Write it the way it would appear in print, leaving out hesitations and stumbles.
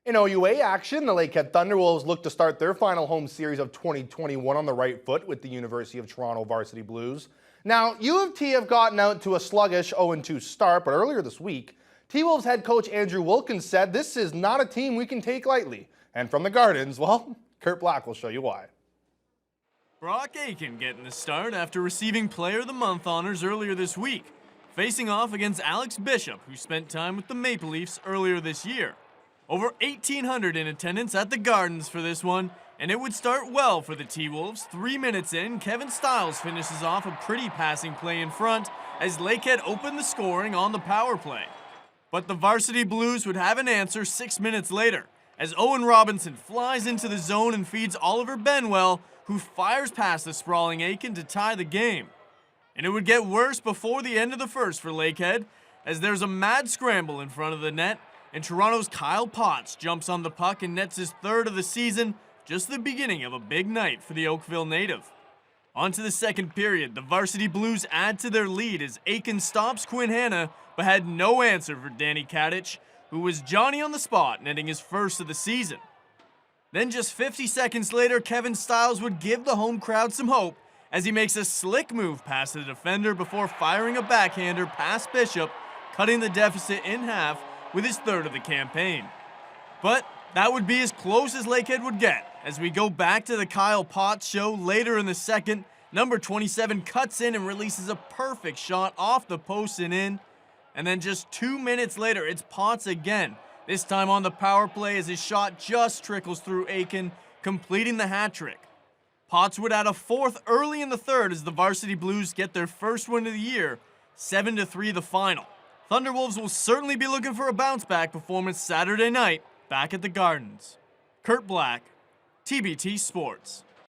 In OUA action, the Lakehead Thunderwolves look to start their final home series of 2021 on the right foot with the University of Toronto Varsity Blues. Now, U of T have gotten out to a sluggish 0-2 start, but earlier this week, T-Wolves head coach Andrew Wilkins said this is not a team we can take lightly. And from the Gardens, well, Kurt Black will show you why. Brock Aiken getting the start after receiving Player of the Month honors earlier this week, facing off against Alex Bishop, who spent time with the Maple Leafs earlier this year. Over 1,800 in attendance at the Gardens for this one, and it would start well for the T-Wolves. 3 minutes in, Kevin Stiles finishes off a pretty passing play in front as Lakehead opened the scoring on the power play. But the Varsity Blues would have an answer 6 minutes later, as Owen Robinson flies into the zone and feeds Oliver Benwell, who fires past the sprawling Aiken to tie the game. And it would get worse before the end of the first for Lakehead, as there's a mad scramble in front of the net, and Toronto's Kyle Potts jumps on the puck and nets his third of the season, just the beginning of a big night for the Oakville native. On to the second period, the Varsity Blues add to their lead as Aiken stops Quinn Hanna, but had no answer for Danny Kadich, who was Johnny on the spot, netting his first of the season. Then just 50 seconds later, Kevin Stiles would give the home crowd some hope as he makes a slick move past the defender before firing a backhander past Bishop, cutting the deficit in half with his third of the campaign. But that would be as close as Lakehead would get. As we go back to the Kyle Potts show later in the second, number 27 cuts in and releases a perfect shot off the post and in. And then just 2 minutes later, it's Potts again, this time on the power play as his shot just trickles through Aiken, completing the hat trick. Potts would add a fourth early in the third as the Varsity Blues get their first win of the year, 7-3 the final. Thunderwolves will certainly be looking for a bounce-back performance Saturday night back at the Gardens. Kurt Black, TBT Sports.